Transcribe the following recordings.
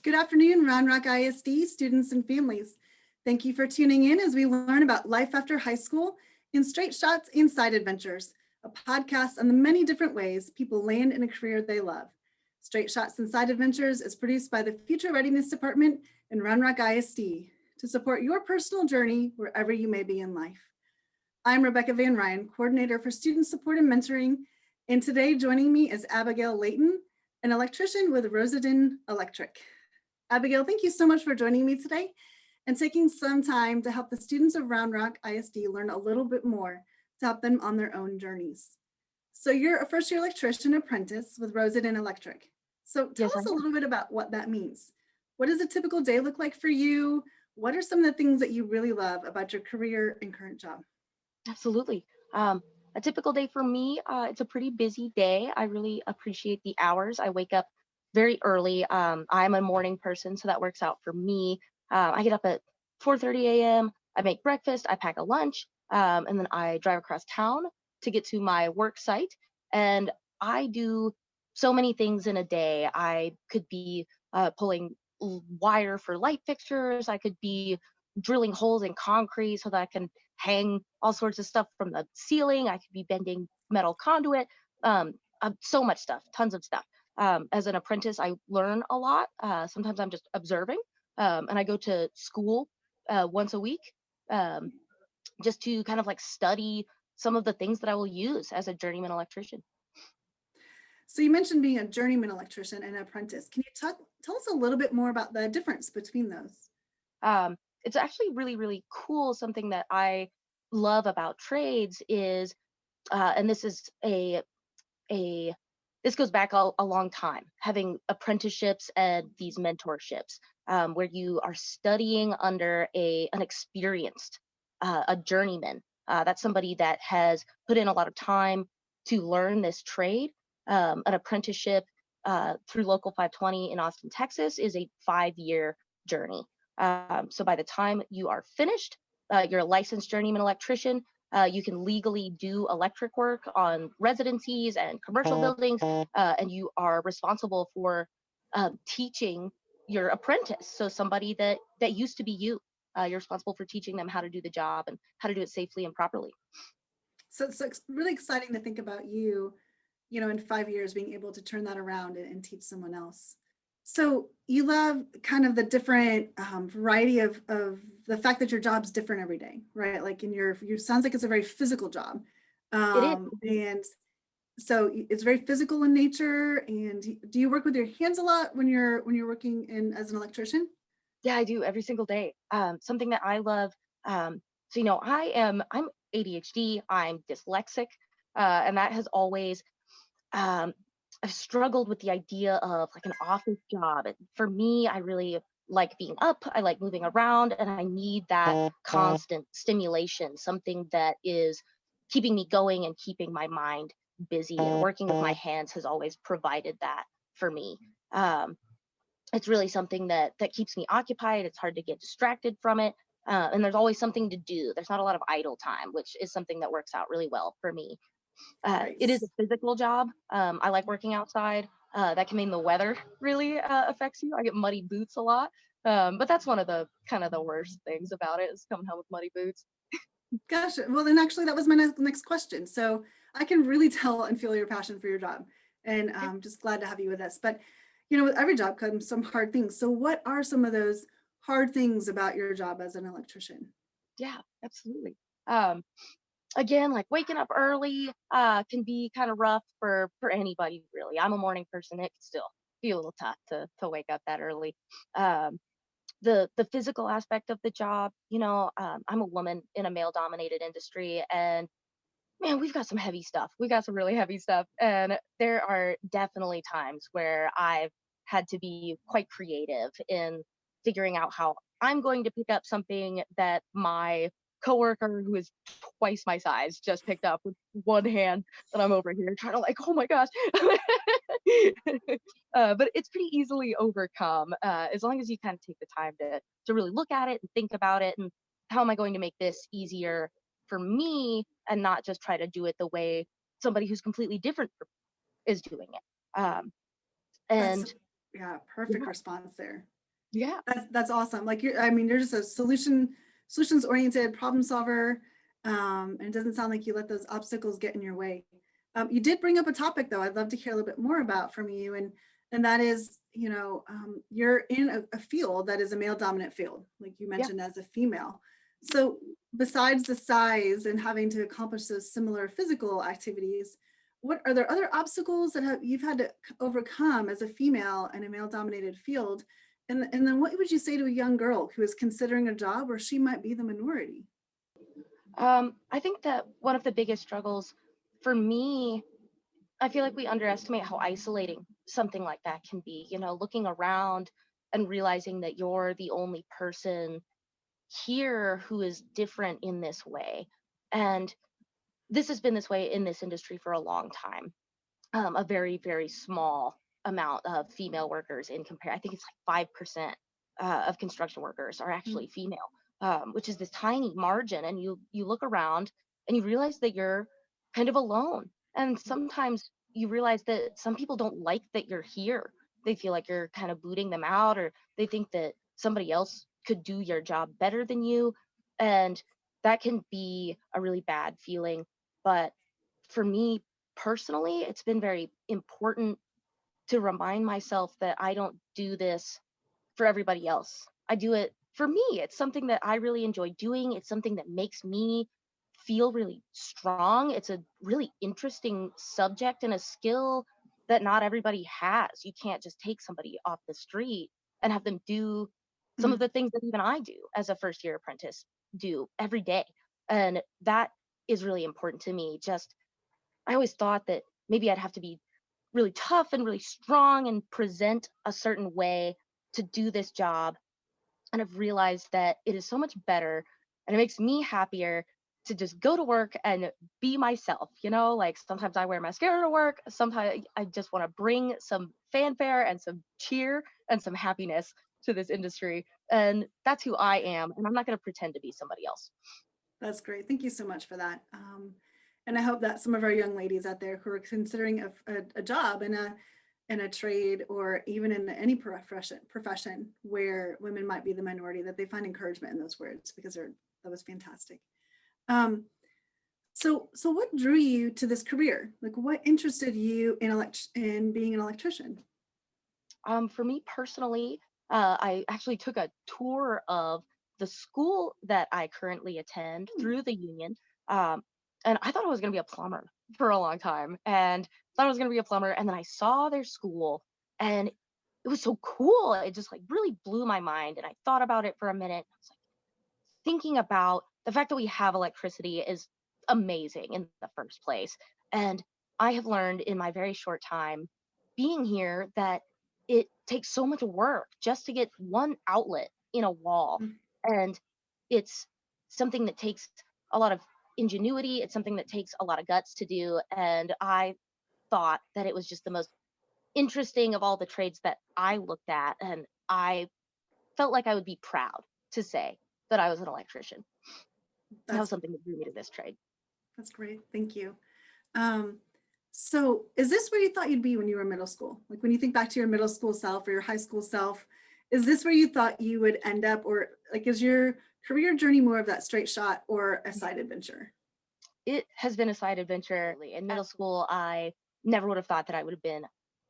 Good afternoon, Round Rock ISD students and families. Thank you for tuning in as we learn about life after high school in Straight Shots and Side Adventures, a podcast on the many different ways people land in a career they love. Straight Shots and Side Adventures is produced by the Future Readiness Department and Round Rock ISD to support your personal journey wherever you may be in life. I'm Rebecca Van Ryan, Coordinator for Student Support and Mentoring, and today joining me is Abigail Layton, an electrician with Rosedin Electric. Abigail, thank you so much for joining me today and taking some time to help the students of Round Rock ISD learn a little bit more to help them on their own journeys. So you're a first-year electrician apprentice with Rosedin Electric. So tell us a little bit about what that means. What does a typical day look like for you? What are some of the things that you really love about your career and current job? Absolutely. A typical day for me, it's a pretty busy day. I really appreciate the hours. I wake up very early. I'm a morning person, so that works out for me. I get up at 4:30 a.m. I make breakfast, I pack a lunch, and then I drive across town to get to my work site. And I do so many things in a day. I could be pulling wire for light fixtures. I could be drilling holes in concrete so that I can hang all sorts of stuff from the ceiling. I could be bending metal conduit, so much stuff, tons of stuff. As an apprentice, I learn a lot. Sometimes I'm just observing, and I go to school once a week just to kind of like study some of the things that I will use as a journeyman electrician. So you mentioned being a journeyman electrician and an apprentice. Can you tell us a little bit more about the difference between those? It's actually really, really cool. Something that I love about trades is, and this is a this goes back a long time, having apprenticeships and these mentorships, where you are studying under an experienced, a journeyman. That's somebody that has put in a lot of time to learn this trade. An apprenticeship through Local 520 in Austin, Texas, is a 5-year journey. So by the time you are finished, you're a licensed journeyman electrician. You can legally do electric work on residencies and commercial buildings, and you are responsible for teaching your apprentice. So somebody that used to be you, you're responsible for teaching them how to do the job and how to do it safely and properly. So it's really exciting to think about you, in 5 years being able to turn that around and teach someone else. So you love kind of the different variety of the fact that your job's different every day, right? Like you sounds like it's a very physical job. It is. And so it's very physical in nature. And do you work with your hands a lot when you're working as an electrician? Yeah, I do every single day. Something that I love. I'm ADHD. I'm dyslexic, and that has always um, I've struggled with the idea of like an office job. For me, I really like being up. I like moving around, and I need that constant stimulation. Something that is keeping me going and keeping my mind busy. And working with my hands has always provided that for me. Um, it's really something that keeps me occupied. It's hard to get distracted from it. And there's always something to do. There's not a lot of idle time, which is something that works out really well for me. Right. It is a physical job. I like working outside. That can mean the weather really affects you. I get muddy boots a lot. But that's one of the kind of the worst things about it, is coming home with muddy boots. Gosh, well, then actually that was my next question. So I can really tell and feel your passion for your job, and I'm just glad to have you with us. But with every job comes some hard things. So what are some of those hard things about your job as an electrician? Yeah, absolutely. Um, Again, like waking up early can be kind of rough for anybody really. I'm a morning person. It can still be a little tough to wake up that early. Um, the physical aspect of the job, I'm a woman in a male dominated industry, and man, we've got some heavy stuff. We got some really heavy stuff, and there are definitely times where I've had to be quite creative in figuring out how I'm going to pick up something that my coworker, who is twice my size, just picked up with one hand, and I'm over here trying to like, oh my gosh. But it's pretty easily overcome as long as you kind of take the time to really look at it and think about it, and how am I going to make this easier for me, and not just try to do it the way somebody who's completely different is doing it. That's And Yeah, perfect Yeah. response there. Yeah. That's awesome. Like you're just a solutions oriented problem solver. And it doesn't sound like you let those obstacles get in your way. You did bring up a topic though I'd love to hear a little bit more about from you, and that is, you're in a field that is a male dominant field, like you Yeah. mentioned, as a female. So besides the size and having to accomplish those similar physical activities, what are there other obstacles that you've had to overcome as a female in a male dominated field? And then what would you say to a young girl who is considering a job where she might be the minority? I think that one of the biggest struggles for me, I feel like we underestimate how isolating something like that can be. Looking around and realizing that you're the only person here who is different in this way. And this has been this way in this industry for a long time. A very, very small amount of female workers in compare. I think it's like 5% of construction workers are Mm, actually female, which is this tiny margin. And you look around and you realize that you're kind of alone. And sometimes you realize that some people don't like that you're here. They feel like you're kind of booting them out, or they think that somebody else could do your job better than you. And that can be a really bad feeling. But for me personally, it's been very important to remind myself that I don't do this for everybody else. I do it for me. It's something that I really enjoy doing. It's something that makes me feel really strong. It's a really interesting subject and a skill that not everybody has. You can't just take somebody off the street and have them do some of mm, the things that even I do as a first year apprentice do every day. And that is really important to me. Just I always thought that maybe I'd have to be really tough and really strong and present a certain way to do this job. And I've realized that it is so much better and it makes me happier to just go to work and be myself. Like sometimes I wear mascara to work. Sometimes I just want to bring some fanfare and some cheer and some happiness to this industry. And that's who I am. And I'm not going to pretend to be somebody else. that's great. Thank you so much for that. And I hope that some of our young ladies out there who are considering a job in a trade or even in any profession where women might be the minority, that they find encouragement in those words, because that was fantastic. Um, so what drew you to this career? Like, what interested you in being an electrician? For me personally, I actually took a tour of the school that I currently attend Hmm. through the union. Um, and I thought I was going to be a plumber for a long time and thought I was going to be a plumber. And then I saw their school and it was so cool. It just like really blew my mind. And I thought about it for a minute. I was like thinking about the fact that we have electricity is amazing in the first place. And I have learned in my very short time being here that it takes so much work just to get one outlet in a wall. Mm, And it's something that takes a lot of ingenuity. It's something that takes a lot of guts to do. And I thought that it was just the most interesting of all the trades that I looked at. And I felt like I would be proud to say that I was an electrician. That was that's something that drew me to this trade. that's great. Thank you. Um, so is this where you thought you'd be when you were in middle school? Like when you think back to your middle school self or your high school self, is this where you thought you would end up, or like is your career journey more of that straight shot or a side adventure? It has been a side adventure. In middle school, I never would have thought that I would have been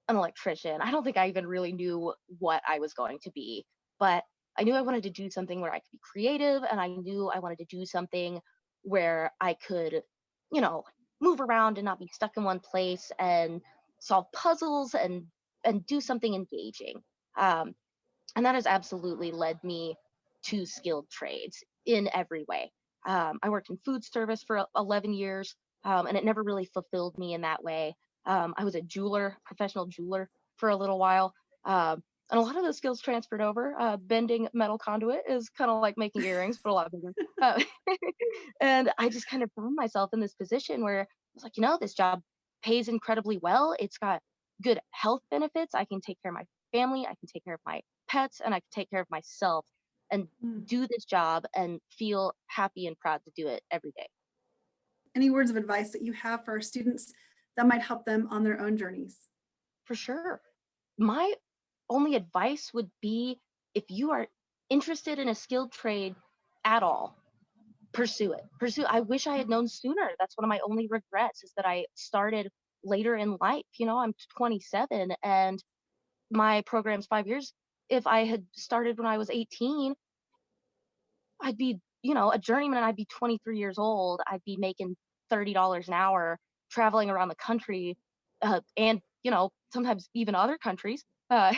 an electrician. I don't think I even really knew what I was going to be, but I knew I wanted to do something where I could be creative and I knew I wanted to do something where I could, you know, move around and not be stuck in one place and solve puzzles and do something engaging. Um, and that has absolutely led me to skilled trades in every way. I worked in food service for 11 years, and it never really fulfilled me in that way. I was a jeweler, professional jeweler for a little while. And a lot of those skills transferred over. Bending metal conduit is kind of like making earrings, but a lot bigger. Uh, and I just kind of found myself in this position where I was like, this job pays incredibly well. It's got good health benefits. I can take care of my family. I can take care of my pets, and I can take care of myself and Mm. do this job and feel happy and proud to do it every day. Any words of advice that you have for our students that might help them on their own journeys? For sure. My only advice would be, if you are interested in a skilled trade at all, pursue it. I wish I had known sooner. That's one of my only regrets, is that I started later in life. I'm 27 and my program's 5 years. If I had started when I was 18, I'd be, a journeyman, and I'd be 23 years old. I'd be making $30 an hour, traveling around the country, and, sometimes even other countries, uh,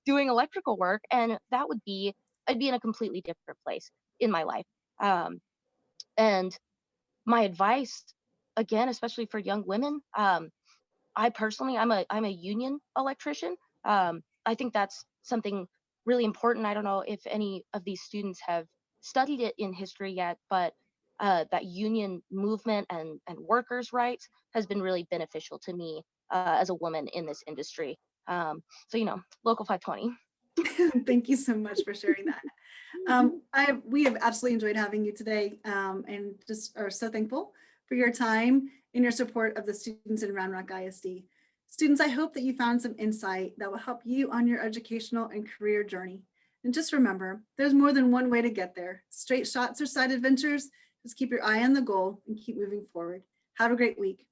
doing electrical work. And I'd be in a completely different place in my life. Um, and my advice, again, especially for young women, I personally, I'm a union electrician. I think that's something really important. I don't know if any of these students have studied it in history yet, but that union movement and workers' rights has been really beneficial to me as a woman in this industry. So, local 520. Thank you so much for sharing that. We have absolutely enjoyed having you today, and just are so thankful for your time and your support of the students in Round Rock ISD. Students, I hope that you found some insight that will help you on your educational and career journey. And just remember, there's more than one way to get there. Straight shots or side adventures, just keep your eye on the goal and keep moving forward. Have a great week.